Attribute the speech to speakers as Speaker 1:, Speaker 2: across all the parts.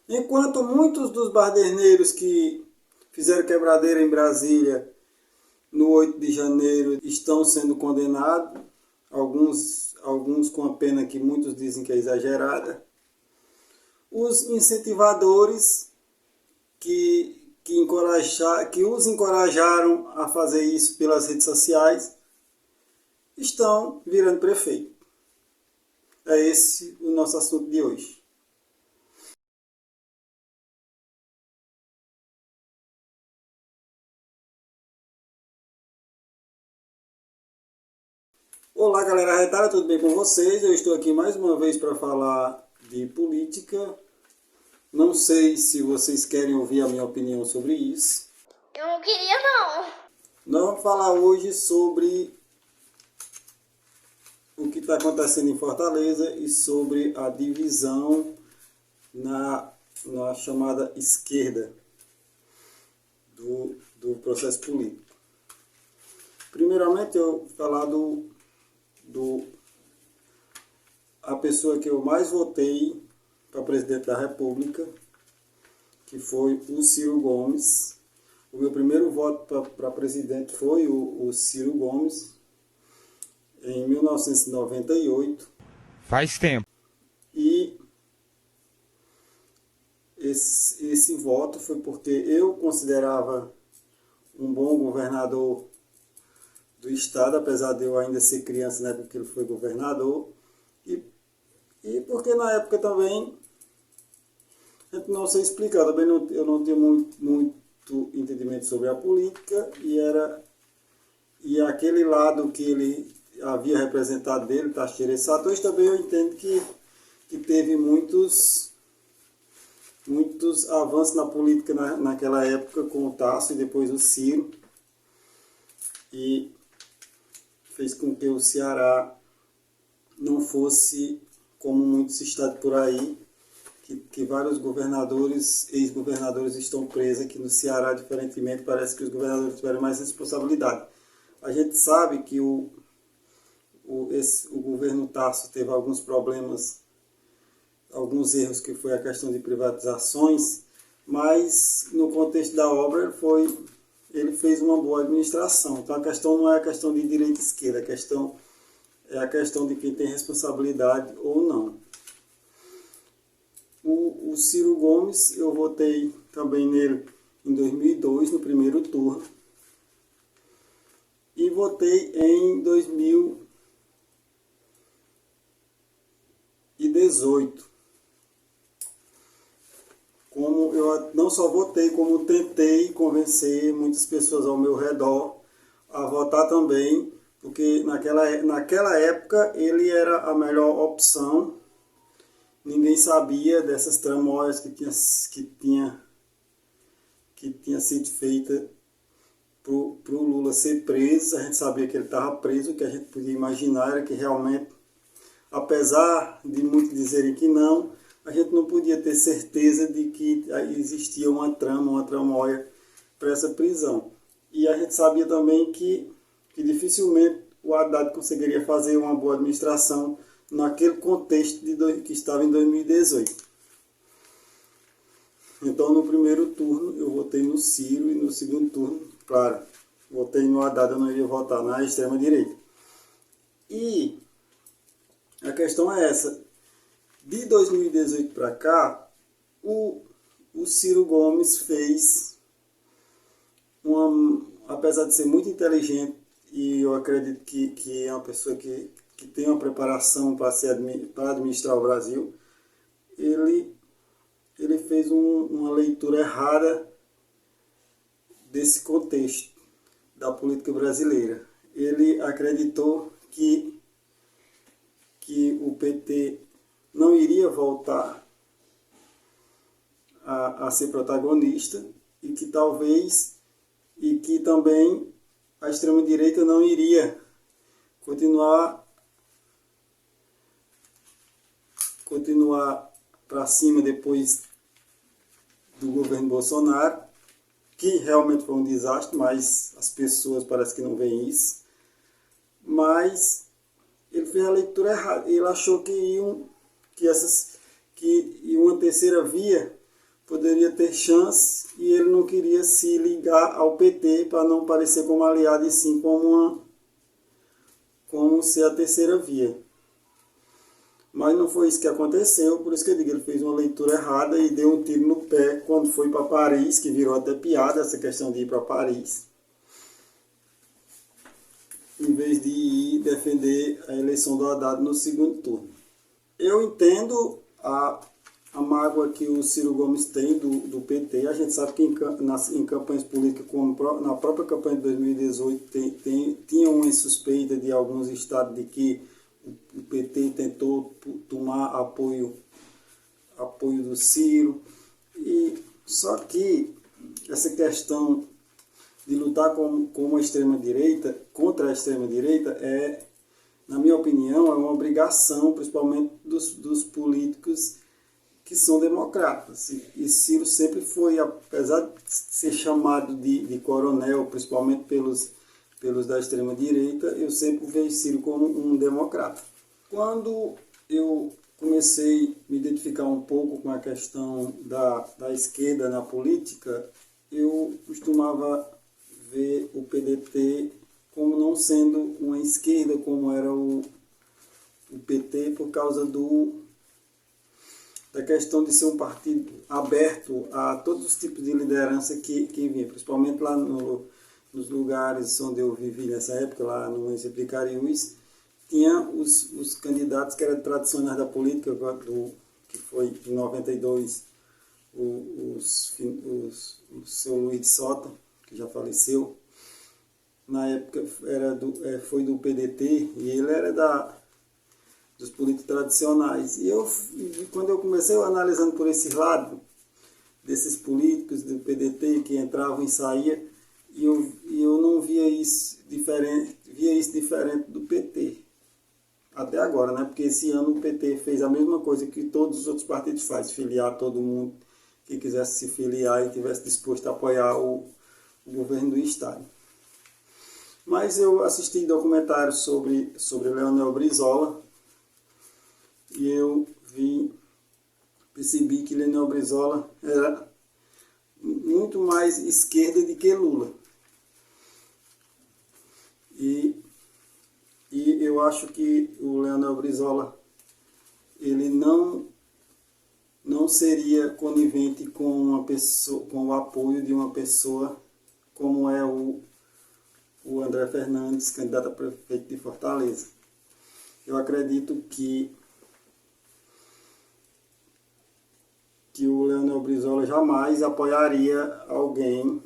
Speaker 1: Enquanto muitos dos baderneiros que fizeram quebradeira em Brasília no 8 de janeiro estão sendo condenados, alguns com a pena que muitos dizem que é exagerada, os incentivadores que os encorajaram a fazer isso pelas redes sociais estão virando prefeito. É esse o nosso assunto de hoje. Olá, galera arretada, tudo bem com vocês? Eu estou aqui mais uma vez para falar de política. Não sei se vocês querem ouvir a minha opinião sobre isso.
Speaker 2: Eu não queria, não.
Speaker 1: Nós vamos falar hoje sobre o que está acontecendo em Fortaleza e sobre a divisão na chamada esquerda do processo político. Primeiramente, eu vou falar a pessoa que eu mais votei para presidente da República, que foi o Ciro Gomes. O meu primeiro voto para presidente foi o Ciro Gomes, em 1998.
Speaker 3: Faz tempo.
Speaker 1: E esse voto foi porque eu considerava um bom governador do estado, apesar de eu ainda ser criança na época que ele foi governador, e porque na época também, a gente não sei explicar, também eu não tinha muito entendimento sobre a política, e aquele lado que ele havia representado dele, Teixeira Santos, também eu entendo que teve muitos avanços na política naquela época, com o Tasso e depois o Ciro, e fez com que o Ceará não fosse, como muitos estados por aí, que vários governadores, ex-governadores estão presos aqui no Ceará, diferentemente, parece que os governadores tiveram mais responsabilidade. A gente sabe que o governo Tasso teve alguns problemas, alguns erros, que foi a questão de privatizações, mas no contexto da obra ele fez uma boa administração. Então a questão não é a questão de direita e esquerda, é a questão de quem tem responsabilidade ou não. O Ciro Gomes, eu votei também nele em 2002, no primeiro turno, e votei em 2018. Como eu não só votei, como tentei convencer muitas pessoas ao meu redor a votar também, porque naquela época ele era a melhor opção. Ninguém sabia dessas tramóias que tinha sido feita para o Lula ser preso. A gente sabia que ele estava preso. O que a gente podia imaginar era que realmente, apesar de muitos dizerem que não, a gente não podia ter certeza de que existia uma tramóia para essa prisão. E a gente sabia também que dificilmente o Haddad conseguiria fazer uma boa administração naquele contexto que estava em 2018. Então, no primeiro turno, eu votei no Ciro, e no segundo turno, claro, votei no Haddad, eu não iria votar na extrema-direita. E a questão é essa: de 2018 para cá, o Ciro Gomes fez apesar de ser muito inteligente, e eu acredito que é uma pessoa que tem uma preparação para administrar o Brasil, ele fez uma leitura errada desse contexto da política brasileira. Ele acreditou que o PT não iria voltar a ser protagonista, e que também a extrema-direita não iria continuar para cima depois do governo Bolsonaro, que realmente foi um desastre, mas as pessoas parecem que não veem isso. Mas ele fez a leitura errada. Ele achou que uma terceira via poderia ter chance e ele não queria se ligar ao PT para não parecer como aliado e sim como ser a terceira via. Mas não foi isso que aconteceu, por isso que eu digo, ele fez uma leitura errada e deu um tiro no pé quando foi para Paris, que virou até piada essa questão de ir para Paris, em vez de ir defender a eleição do Haddad no segundo turno. Eu entendo a mágoa que o Ciro Gomes tem do PT. A gente sabe que em campanhas políticas, como na própria campanha de 2018, tinha uma suspeita de alguns estados de que o PT tentou tomar apoio do Ciro. Só que essa questão de lutar contra a extrema-direita, na minha opinião, é uma obrigação, principalmente dos políticos que são democratas. E Ciro sempre foi, apesar de ser chamado de coronel, principalmente pelos da extrema-direita, eu sempre vejo Ciro como um democrata. Quando eu comecei a me identificar um pouco com a questão da esquerda na política, eu costumava ver o PDT como não sendo uma esquerda como era o PT, por causa da questão de ser um partido aberto a todos os tipos de liderança que vinha, principalmente lá nos lugares onde eu vivi nessa época, lá no município de Cariús, tinha os candidatos que eram tradicionais da política, que foi em 92 o seu Luiz de Sota, que já faleceu. Na época foi do PDT e ele era dos políticos tradicionais. E quando eu comecei analisando por esse lado, desses políticos do PDT que entravam e saíam, e eu não via isso diferente do PT. Até agora, né? Porque esse ano o PT fez a mesma coisa que todos os outros partidos fazem, filiar todo mundo que quisesse se filiar e estivesse disposto a apoiar o governo do Estado. Mas eu assisti documentários sobre Leonel Brizola e eu percebi que Leonel Brizola era muito mais esquerda do que Lula. E eu acho que o Leonel Brizola ele não seria conivente com o apoio de uma pessoa como é o André Fernandes, candidato a prefeito de Fortaleza. Eu acredito que o Leonel Brizola jamais apoiaria alguém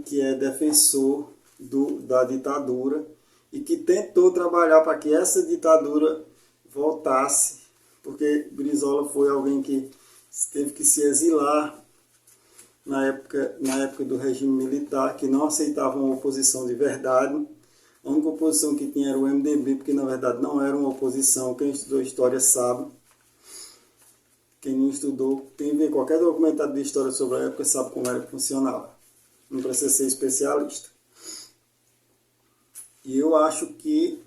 Speaker 1: que é defensor da ditadura e que tentou trabalhar para que essa ditadura voltasse, porque Brizola foi alguém que teve que se exilar na época do regime militar, que não aceitava uma oposição de verdade. A única oposição que tinha era o MDB, porque na verdade não era uma oposição. Quem estudou história sabe. Quem não estudou, tem que ver qualquer documentário de história sobre a época, sabe como era que funcionava. Não precisa ser especialista. E eu acho que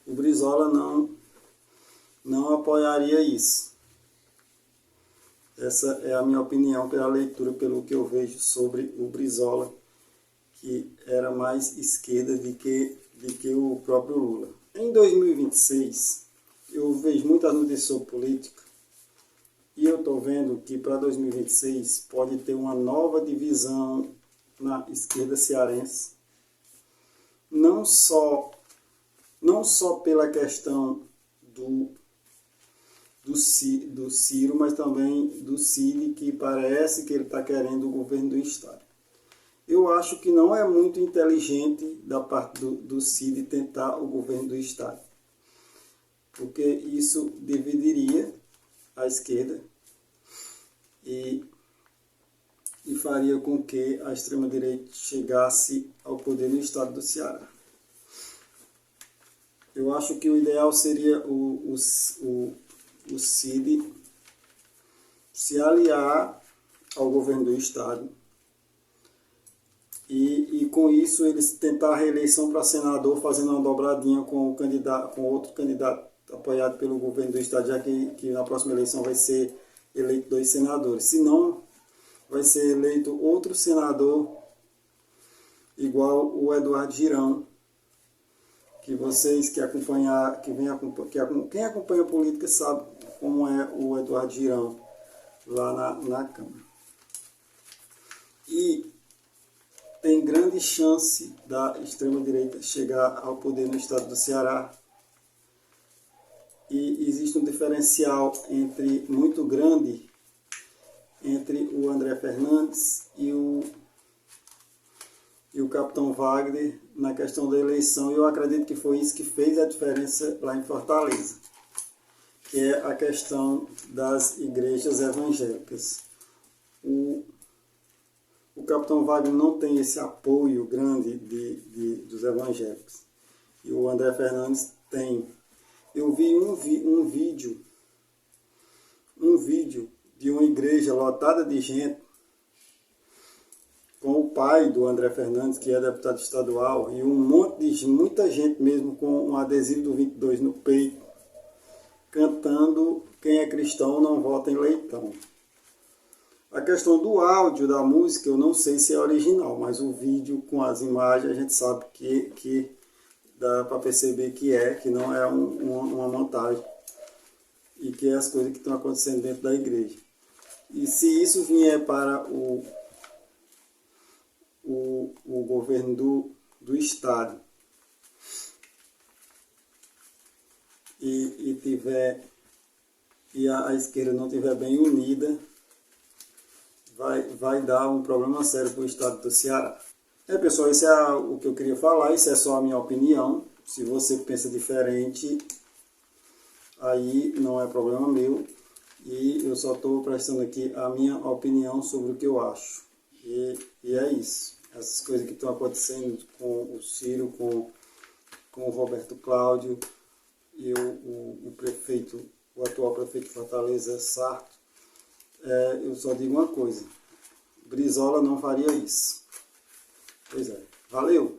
Speaker 1: o Brizola não apoiaria isso. Essa é a minha opinião pela leitura, pelo que eu vejo sobre o Brizola, que era mais esquerda do que o próprio Lula. Em 2026, eu vejo muitas notícias sobre política e eu estou vendo que para 2026 pode ter uma nova divisão na esquerda cearense, não só pela questão do Ciro, mas também do Cid, que parece que ele está querendo o governo do Estado. Eu acho que não é muito inteligente da parte do Cid tentar o governo do Estado, porque isso dividiria a esquerda e faria com que a extrema-direita chegasse ao poder no estado do Ceará. Eu acho que o ideal seria o Cid se aliar ao governo do estado e com isso eles tentar a reeleição para senador, fazendo uma dobradinha com outro candidato apoiado pelo governo do estado, já que na próxima eleição vai ser eleito 2 senadores. Se não, vai ser eleito outro senador igual o Eduardo Girão, que vocês que acompanhar, quem acompanha a política sabe como é o Eduardo Girão lá na Câmara. E tem grande chance da extrema-direita chegar ao poder no estado do Ceará. E existe um diferencial muito grande entre o André Fernandes e o capitão Wagner na questão da eleição. E eu acredito que foi isso que fez a diferença lá em Fortaleza, que é a questão das igrejas evangélicas. O capitão Wagner não tem esse apoio grande dos evangélicos. E o André Fernandes tem. Eu vi um vídeo de uma igreja lotada de gente, com o pai do André Fernandes, que é deputado estadual, e muita gente mesmo com um adesivo do 22 no peito, cantando "Quem é cristão não vota em leitão". A questão do áudio da música, eu não sei se é original, mas o vídeo com as imagens a gente sabe que dá para perceber que não é uma montagem e que é as coisas que estão acontecendo dentro da igreja. E se isso vier para o governo do estado e a esquerda não estiver bem unida, vai dar um problema sério para o estado do Ceará. Pessoal, isso é o que eu queria falar, isso é só a minha opinião. Se você pensa diferente, aí não é problema meu. E eu só estou prestando aqui a minha opinião sobre o que eu acho. E é isso. Essas coisas que estão acontecendo com o Ciro, com o Roberto Cláudio e o atual prefeito de Fortaleza, Sarto, eu só digo uma coisa: Brizola não faria isso. Pois é. Valeu!